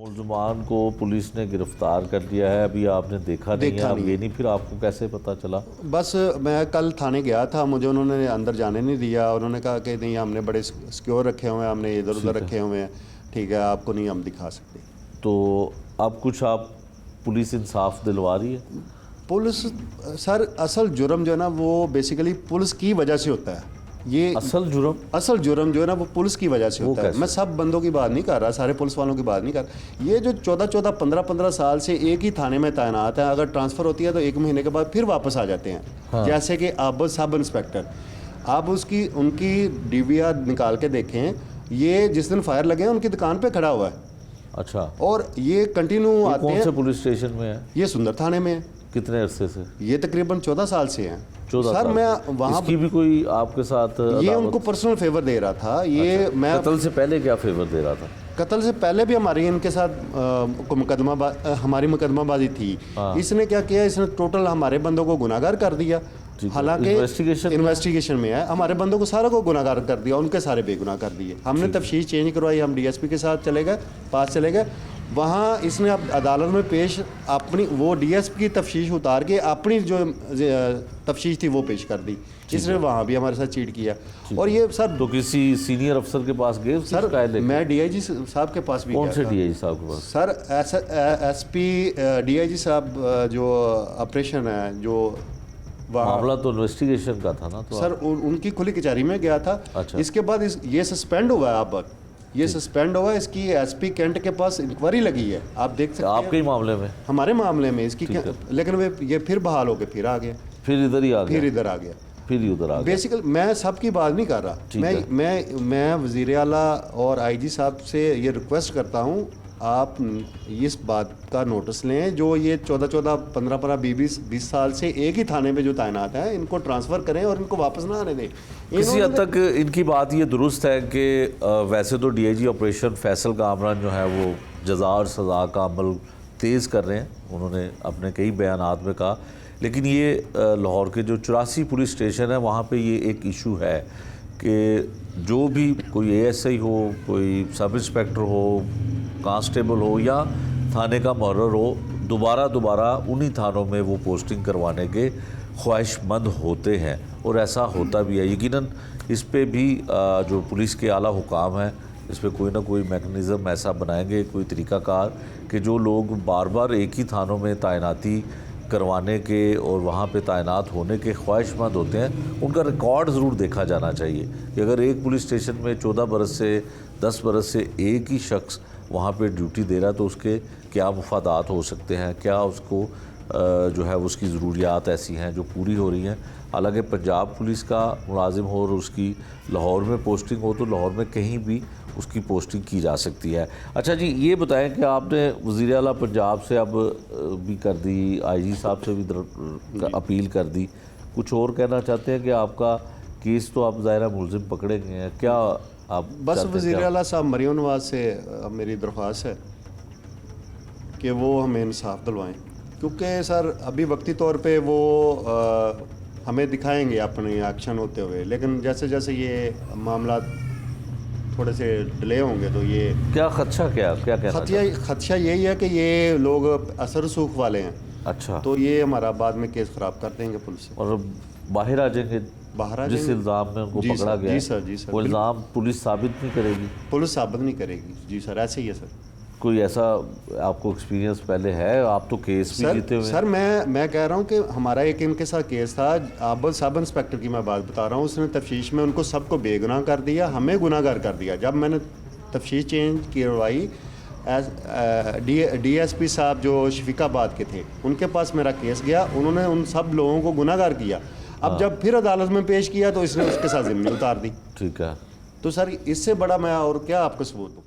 मुलजमान को पुलिस ने गिरफ्तार कर लिया है, अभी आपने देखा नहीं है, आप ये नहीं, फिर आपको कैसे पता चला? बस मैं कल थाने गया था, मुझे उन्होंने अंदर जाने नहीं दिया। उन्होंने कहा कि नहीं, हमने बड़े सिक्योर रखे हुए हैं, हमने इधर उधर रखे हुए हैं, ठीक है, आपको नहीं हम दिखा सकते। तो अब कुछ आप पुलिस इंसाफ दिलवा रही है? पुलिस सर, असल जुर्म जो है ना वो बेसिकली पुलिस की वजह से होता है। ये असल जुर्म जो है ना वो पुलिस की वजह से होता है। मैं सब बंदों की बात नहीं कर रहा, सारे पुलिस वालों की बात नहीं कर रहा। ये जो 14-14, 15-15 साल से एक ही थाने में तैनात है, अगर ट्रांसफ़र होती है तो 1 महीने के बाद फिर वापस आ जाते हैं। हाँ। जैसे कि अब सब इंस्पेक्टर, आप उनकी DVR निकाल के देखें, ये जिस दिन फायर लगे हैं उनकी दुकान पर खड़ा हुआ है। अच्छा। और ये कंटिन्यू आते हैं। कौन से पुलिस स्टेशन में है? ये सुंदर थाने में है। कितने अरसे से? ये तकरीबन 14 साल से हैं। 14 सर साल मैं वहाँ इसकी भी कोई आपके साथ? ये उनको पर्सनल फेवर दे रहा था। ये अच्छा। मैं कत्ल से पहले क्या फेवर दे रहा था? कत्ल से पहले भी हमारी इनके साथ हमारी मुकदमाबाजी थी। हाँ। इसने क्या किया, इसने टोटल हमारे बंदों को गुनाहगार कर दिया। हालांकि इन्वेस्टिगेशन में है, हमारे बंदों को सारा को गुनाहगार कर दिया, उनके सारे बेगुनाह कर दिए। हमने तफ्तीश चेंज करवाई, हम DSP के साथ पास चले गए। वहाँ इसने अब अदालत में पेश अपनी वो DSP की तफ्तीश उतार के अपनी जो तफ्तीश थी वो पेश कर दी। इसने वहाँ भी हमारे साथ चीट किया। और ये सर तो किसी सीनियर अफसर के पास गए सर? मैं DIG साहब के पास भी गया। कौन से DIG साहब के पास? सर SP DIG साहब जो ऑपरेशन है, जो मामला तो इन्वेस्टिगेशन का था ना, तो सर उनकी खुली कचहरी में गया था। अच्छा। इसके बाद ये सस्पेंड हुआ है। अब ये सस्पेंड हुआ, इसकी SP कैंट के पास इंक्वायरी लगी है, आप देख सकते हैं। आपके ही मामले में? हमारे मामले में इसकी, लेकिन ये फिर बहाल होकर फिर आ गया, फिर इधर ही आ गया, फिर इधर आ गया, फिर उधर आ गया। बेसिकली मैं सबकी बात नहीं कर रहा। मैं वज़ीर आला और IG साहब से ये रिक्वेस्ट करता हूँ, आप इस बात का नोटिस लें, जो ये 14-14, 15-15, 20 साल से एक ही थाने में जो तैनात हैं, इनको ट्रांसफ़र करें और इनको वापस ना आने दें। किसी हद तक इनकी बात ये दुरुस्त है कि वैसे तो DIG ऑपरेशन फैसल कामरान जो है वो जज़ा और सज़ा का अमल तेज़ कर रहे हैं, उन्होंने अपने कई बयानात में कहा। लेकिन ये लाहौर के जो 84 पुलिस स्टेशन है वहाँ पे ये एक इशू है कि जो भी कोई ASI हो, कोई सब इंस्पेक्टर हो, कांस्टेबल हो या थाने का मुहर्रर हो, दोबारा उन्हीं थानों में वो पोस्टिंग करवाने के ख्वाहिशमंद होते हैं, और ऐसा होता भी है। यकीनन इस पे भी जो पुलिस के आला हुकाम हैं, इस पे कोई ना कोई मैकेनिज़्म ऐसा बनाएंगे, कोई तरीक़ाकार कि जो लोग बार बार एक ही थानों में तैनाती करवाने के और वहाँ पे तैनात होने के ख्वाहिशमंद होते हैं, उनका रिकॉर्ड ज़रूर देखा जाना चाहिए कि अगर एक पुलिस स्टेशन में 14 बरस से 10 बरस से एक ही शख्स वहाँ पे ड्यूटी दे रहा है तो उसके क्या मुफादात हो सकते हैं, क्या उसको जो है उसकी ज़रूरियात ऐसी हैं जो पूरी हो रही हैं। हालांकि पंजाब पुलिस का मुलाजिम हो और उसकी लाहौर में पोस्टिंग हो तो लाहौर में कहीं भी उसकी पोस्टिंग की जा सकती है। अच्छा जी, ये बताएं कि आपने वज़ीर आला पंजाब से अब भी कर दी, IG साहब से भी अपील कर दी, कुछ और कहना चाहते हैं कि आपका केस तो आप ज़ाहिर मुलजिम पकड़े गए हैं, क्या आप? बस वज़ीर आला साहब मरियम नवाज़ से मेरी दरख्वास्त है कि वो हमें इंसाफ दिलवाएँ, क्योंकि सर अभी वक्ती तौर पे वो हमें दिखाएंगे अपने एक्शन होते हुए, लेकिन जैसे जैसे ये मामला थोड़े से डिले होंगे तो ये क्या खदशा यही है कि ये लोग असर सूख वाले हैं। अच्छा। तो ये हमारा बाद में केस ख़राब कर देंगे पुलिस से और बाहर आ जाएंगे जिस इल्ज़ाम में उनको पकड़ा गया। जी सर, जी सर। वो इल्ज़ाम पुलिस साबित नहीं करेगी? पुलिस साबित नहीं करेगी। जी सर, ऐसे ही है सर। कोई ऐसा आपको एक्सपीरियंस पहले है? आप तो केस भी जीते हुए? सर मैं कह रहा हूँ कि हमारा एक इनके साथ केस था, आबल सब इंस्पेक्टर की मैं बात बता रहा हूँ, उसने तफ्तीश में उनको सबको बेगुनाह कर दिया, हमें गुनाहगार कर दिया। जब मैंने तफ्तीश चेंज करवाई, DSP साहब जो शफीकाबाद के थे, उनके पास मेरा केस गया, उन्होंने उन सब लोगों को गुनाहगार किया। अब जब फिर अदालत में पेश किया तो इसने उसके साथ ज़िम्मेदारी उतार दी। ठीक है। तो सर इससे बड़ा मैं और क्या आपको सबूत दूँ?